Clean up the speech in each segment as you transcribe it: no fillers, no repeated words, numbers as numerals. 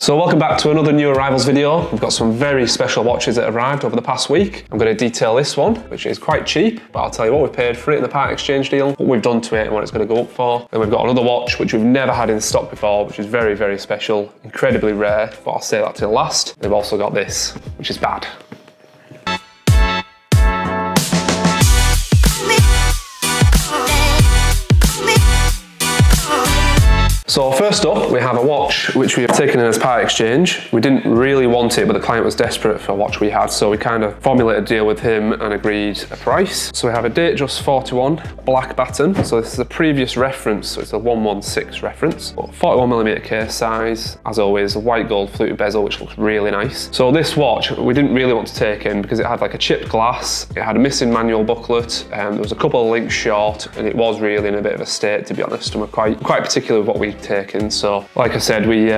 So welcome back to another new arrivals video. We've got some very special watches that arrived over the past week. I'm going to detail this one, which is quite cheap, but I'll tell you what we paid for it in the part exchange deal, what we've done to it and what it's going to go up for. Then we've got another watch which we've never had in stock before, which is very, very special, incredibly rare, but I'll say that till last. We've also got this, which is bad. So first up, we have a watch which we have taken in as part exchange. We didn't really want it, but the client was desperate for a watch we had, so we kind of formulated a deal with him and agreed a price. So we have a date just 41 black baton. So this is a previous reference, so it's a 116 reference. 41mm case size, as always, a white gold fluted bezel, which looks really nice. So this watch, we didn't really want to take in because it had like a chipped glass, it had a missing manual booklet, there was a couple of links short, and it was really in a bit of a state, to be honest, and we're quite particular with what we taken. So like I said, we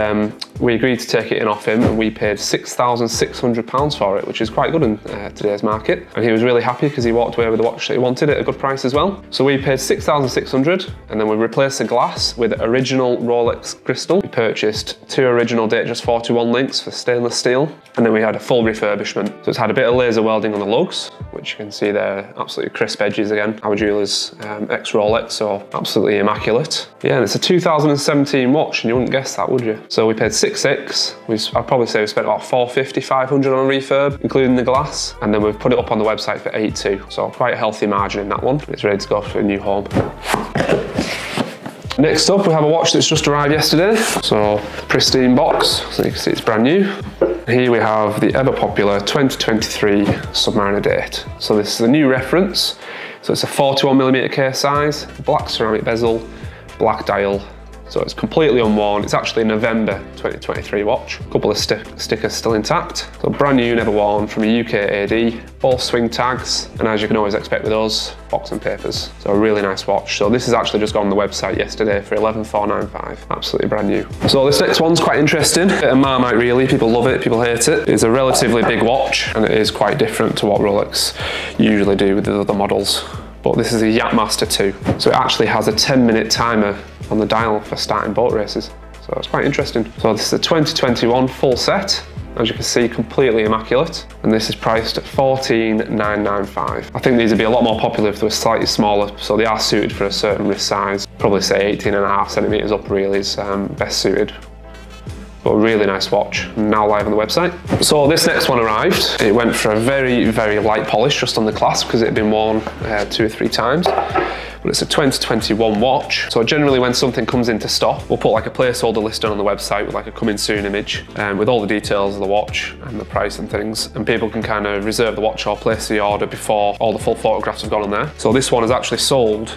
agreed to take it in off him, and we paid £6,600 for it, which is quite good in today's market, and he was really happy because he walked away with the watch that he wanted at a good price as well. So we paid £6,600, and then we replaced the glass with original Rolex crystal. We purchased 2 original date just 41 links for stainless steel, and then we had a full refurbishment. So it's had a bit of laser welding on the lugs, which you can see there, absolutely crisp edges again. Our jeweller's ex-Rolex, so absolutely immaculate. Yeah, and it's a 2017 watch, and you wouldn't guess that, would you? So we paid $6,600. I'd probably say we spent about $450, $500 on refurb, including the glass, and then we've put it up on the website for $8,200. So quite a healthy margin in that one. It's ready to go for a new home. Next up, we have a watch that's just arrived yesterday. So pristine box, so you can see it's brand new. Here we have the ever popular 2023 Submariner date. So this is a new reference. So it's a 41mm case size, black ceramic bezel, black dial. So it's completely unworn. It's actually a November 2023 watch. A couple of stickers still intact. So brand new, never worn, from a UK AD. Both swing tags, and as you can always expect with us, box and papers. So a really nice watch. So this has actually just gone on the website yesterday for $11,495. Absolutely brand new. So this next one's quite interesting. Bit of Marmite really. People love it, people hate it. It's a relatively big watch, and it is quite different to what Rolex usually do with the other models. But this is a Yachtmaster 2. So it actually has a 10-minute timer on the dial for starting boat races. So it's quite interesting. So this is a 2021 full set. As you can see, completely immaculate. And this is priced at $14,995. I think these would be a lot more popular if they were slightly smaller. So they are suited for a certain wrist size. Probably say 18.5 centimeters up really is best suited. But a really nice watch, now live on the website. So this next one arrived. It went for a very, very light polish just on the clasp because it had been worn 2 or 3 times. But it's a 2021 watch. So generally when something comes into stock, we'll put like a placeholder listing on the website with like a coming soon image with all the details of the watch and the price and things. And people can kind of reserve the watch or place the order before all the full photographs have gone on there. So this one is actually sold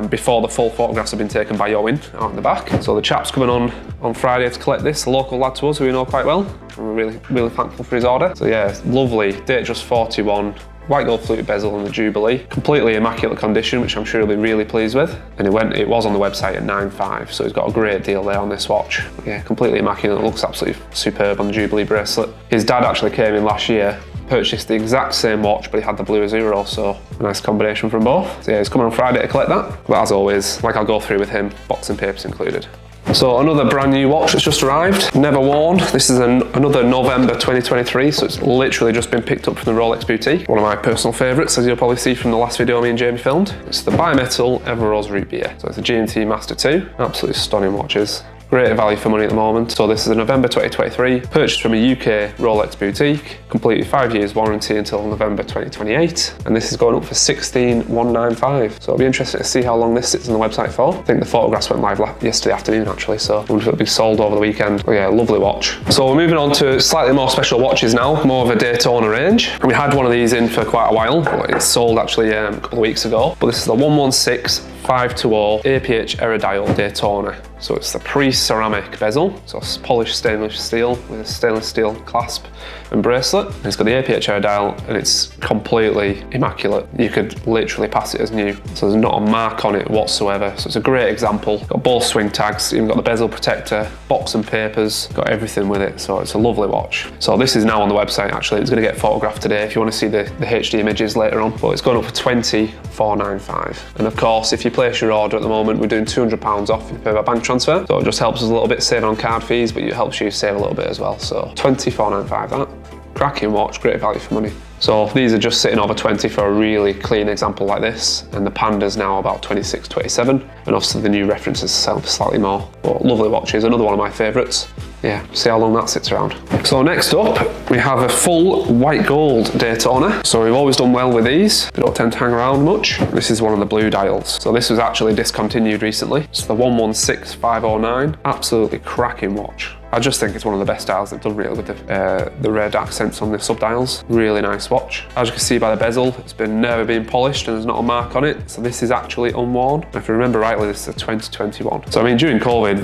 before the full photographs have been taken by Owen out in the back. So the chap's coming on Friday to collect this, a local lad to us who we know quite well. And we're really thankful for his order. So yeah, lovely, date just 41. White gold fluted bezel on the Jubilee, completely immaculate condition, which I'm sure he'll be really pleased with. And it was on the website at $9,500, so he's got a great deal there on this watch. Yeah, completely immaculate, it looks absolutely superb on the Jubilee bracelet. His dad actually came in last year, purchased the exact same watch, but he had the blue Azuro, so a nice combination from both. So yeah, he's coming on Friday to collect that. But as always, like I'll go through with him, box and papers included. So another brand new watch that's just arrived, never worn. This is another November 2023, so it's literally just been picked up from the Rolex boutique. One of my personal favourites, as you'll probably see from the last video me and Jamie filmed. It's the bimetal Everose Root Beer. So it's a GMT Master 2, absolutely stunning watches. Great value for money at the moment. So this is a November 2023, purchased from a UK Rolex boutique, completely 5 years warranty until November 2028. And this is going up for $16,195. So it'll be interesting to see how long this sits on the website for. I think the photographs went live yesterday afternoon actually, so I wonder if it'll be sold over the weekend. But yeah, lovely watch. So we're moving on to slightly more special watches now, more of a Daytona range. And we had one of these in for quite a while, but it's sold actually a couple of weeks ago. But this is the 116 520 APH error dial Daytona. So it's the pre-ceramic bezel, so it's polished stainless steel with a stainless steel clasp and bracelet. And it's got the APH error dial, and it's completely immaculate. You could literally pass it as new. So there's not a mark on it whatsoever. So it's a great example. Got both swing tags, even got the bezel protector, box and papers, got everything with it. So it's a lovely watch. So this is now on the website actually. It's going to get photographed today if you want to see the HD images later on. But it's going up for $20,495. $24.95. And of course, if you place your order at the moment, we're doing £200 off if you pay by bank transfer. So it just helps us a little bit saving on card fees, but it helps you save a little bit as well. So $24.95 that. Cracking watch, great value for money. So these are just sitting over 20 for a really clean example like this, and the Panda's now about 26, 27, and obviously the new references sell for slightly more. But lovely watches, another one of my favourites. Yeah, see how long that sits around. So next up, we have a full white gold Daytona. So we've always done well with these. They don't tend to hang around much. This is one of the blue dials. So this was actually discontinued recently. It's the 116509. Absolutely cracking watch. I just think it's one of the best dials they've done really with the red accents on the sub-dials. Really nice watch. As you can see by the bezel, it's never been polished and there's not a mark on it. So this is actually unworn. If you remember rightly, this is a 2021. So I mean, during COVID,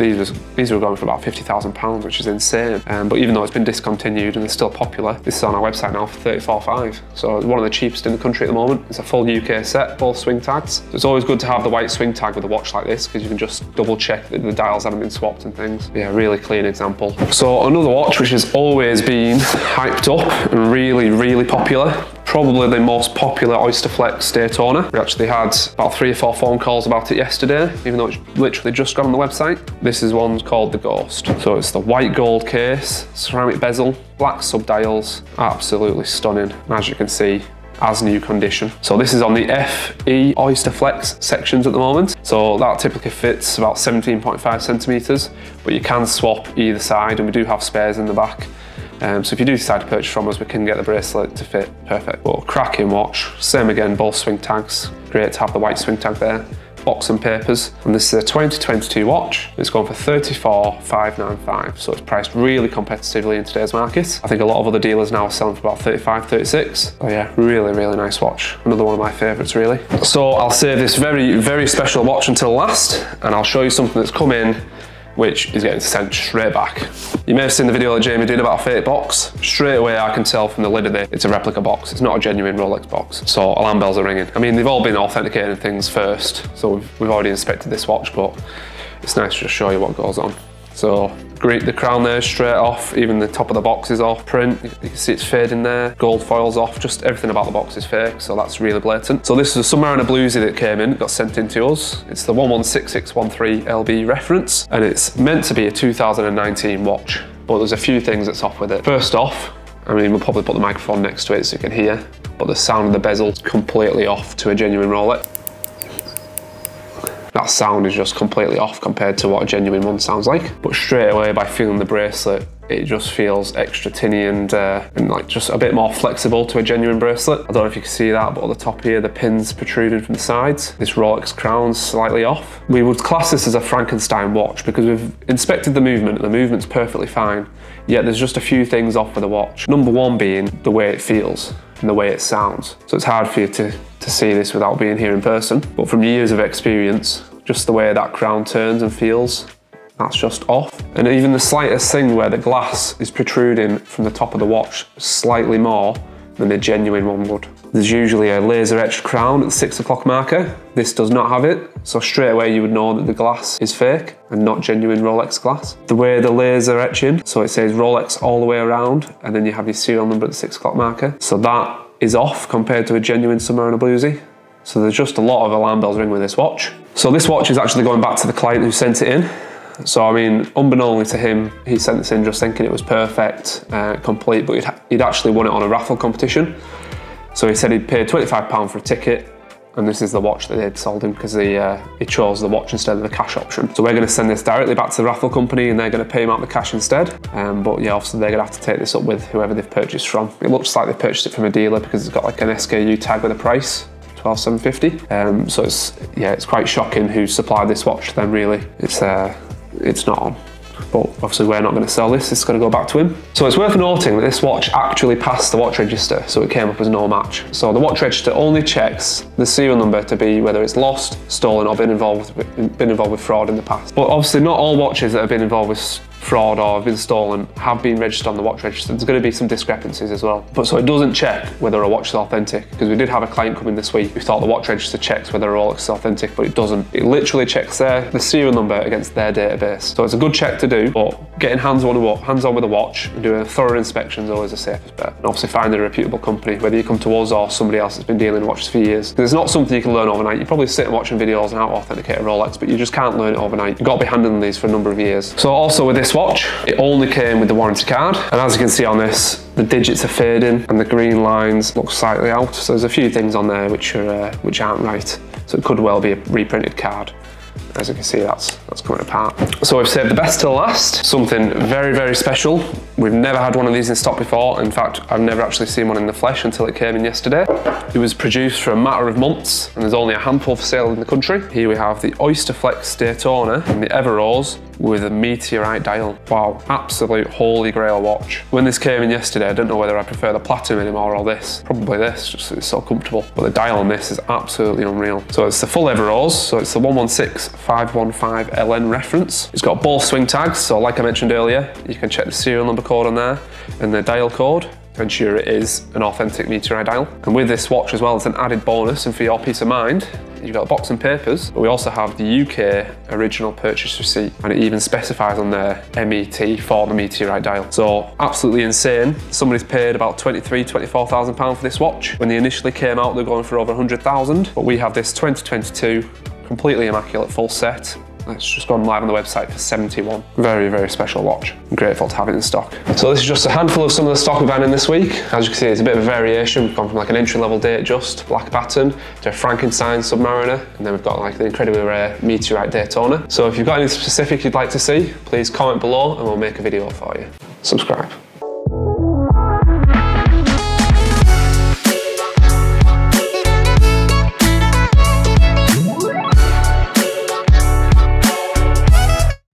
these were going for about £50,000, which is insane. But even though it's been discontinued and they're still popular, this is on our website now for $34.5. So it's one of the cheapest in the country at the moment. It's a full UK set, both swing tags. So it's always good to have the white swing tag with a watch like this because you can just double check that the dials haven't been swapped and things. Yeah, really clean example. So another watch which has always been hyped up and really, really popular. Probably the most popular Oyster Flex Daytona. We actually had about 3 or 4 phone calls about it yesterday, even though it's literally just got on the website. This is one called the Ghost. So it's the white gold case, ceramic bezel, black sub-dials, absolutely stunning. And as you can see, as new condition. So this is on the FE Oyster Flex sections at the moment. So that typically fits about 17.5 centimeters, but you can swap either side and we do have spares in the back. So if you do decide to purchase from us, we can get the bracelet to fit perfect. But cracking watch, same again, both swing tags. Great to have the white swing tag there. Box and papers, and this is a 2022 watch. It's going for $34,595, so it's priced really competitively in today's market. I think a lot of other dealers now are selling for about $35, $36. So yeah, really, really nice watch. Another one of my favorites, really. So I'll save this very, very special watch until last, and I'll show you something that's come in which is getting sent straight back. You may have seen the video that Jamie did about a fake box. Straight away I can tell from the lid of it, it's a replica box. It's not a genuine Rolex box. So alarm bells are ringing. I mean, they've all been authenticating things first, so we've already inspected this watch, but it's nice to just show you what goes on. So great, the crown there is straight off, even the top of the box is off print. You can see it's fading there, gold foil's off, just everything about the box is fake, so that's really blatant. So this is a Submariner bluesy that came in, got sent in to us. It's the 116613 LB reference, and it's meant to be a 2019 watch, but there's a few things that's off with it. First off, I mean, we'll probably put the microphone next to it so you can hear, but the sound of the bezel's completely off to a genuine Rolex. That sound is just completely off compared to what a genuine one sounds like. But straight away, by feeling the bracelet, it just feels extra tinny and like just a bit more flexible to a genuine bracelet. I don't know if you can see that, but at the top here, the pins protruding from the sides. This Rolex crown's slightly off. We would class this as a Frankenstein watch because we've inspected the movement and the movement's perfectly fine, yet there's just a few things off with the watch. Number one being the way it feels and the way it sounds. So it's hard for you to see this without being here in person. But from years of experience, just the way that crown turns and feels, that's just off. And even the slightest thing where the glass is protruding from the top of the watch slightly more than a genuine one would. There's usually a laser etched crown at the 6 o'clock marker. This does not have it, so straight away you would know that the glass is fake and not genuine Rolex glass. The way the laser etching, so it says Rolex all the way around, and then you have your serial number at the 6 o'clock marker. So that is off compared to a genuine Submariner bluesy. So there's just a lot of alarm bells ringing with this watch. So this watch is actually going back to the client who sent it in. So I mean, unbeknownst to him, he sent this in just thinking it was perfect, complete, but he'd actually won it on a raffle competition. So he said he'd paid £25 for a ticket, and this is the watch that they'd sold him because he chose the watch instead of the cash option. So we're going to send this directly back to the raffle company and they're going to pay him out the cash instead. But yeah, obviously they're going to have to take this up with whoever they've purchased from. It looks like they purchased it from a dealer because it's got like an SKU tag with a price. $12,750. So it's quite shocking who supplied this watch to them, really. It's not on. But obviously we're not going to sell this, it's going to go back to him. So it's worth noting that this watch actually passed the watch register, so it came up as no match. So the watch register only checks the serial number to be whether it's lost, stolen, or been involved with fraud in the past. But obviously not all watches that have been involved with fraud or have been stolen have been registered on the watch register. There's going to be some discrepancies as well. But so it doesn't check whether a watch is authentic, because we did have a client come in this week who thought the watch register checks whether a Rolex is authentic, but it doesn't. It literally checks the serial number against their database. So it's a good check to do, but getting hands on with a watch and doing a thorough inspection is always the safest bet. And obviously finding a reputable company, whether you come to us or somebody else that's been dealing in watches for years. It's not something you can learn overnight. You probably sit and watching videos on how to authenticate a Rolex, but you just can't learn it overnight. You've got to be handling these for a number of years. So also with this watch, it only came with the warranty card. And as you can see on this, the digits are fading and the green lines look slightly out. So there's a few things on there which aren't right. So it could well be a reprinted card. As you can see, that's coming apart. So we've saved the best till last. Something very, very special. We've never had one of these in stock before. In fact, I've never actually seen one in the flesh until it came in yesterday. It was produced for a matter of months, and there's only a handful for sale in the country. Here we have the Oyster Daytona and the Ever Rose with a Meteorite dial. Wow, absolute holy grail watch. When this came in yesterday, I don't know whether I prefer the platinum anymore or this. Probably this, just it's so comfortable. But the dial on this is absolutely unreal. So it's the full Ever Rose, so it's the 116515 LN reference. It's got both swing tags, so like I mentioned earlier, you can check the serial number code on there and the dial code to ensure it is an authentic Meteorite dial. And with this watch as well, it's an added bonus, and for your peace of mind, you've got a box and papers, but we also have the UK original purchase receipt, and it even specifies on there MET for the Meteorite dial. So absolutely insane. Somebody's paid about £24,000 for this watch. When they initially came out, they're going for over 100,000, but we have this 2022 completely immaculate full set. It's just gone live on the website for 71. Very, very special watch. I'm grateful to have it in stock. So this is just a handful of some of the stock we've had in this week. As you can see, it's a bit of a variation. We've gone from like an entry-level Datejust black pattern to a Frankenstein Submariner, and then we've got like the incredibly rare Meteorite Daytona. So if you've got anything specific you'd like to see, please comment below and we'll make a video for you. Subscribe.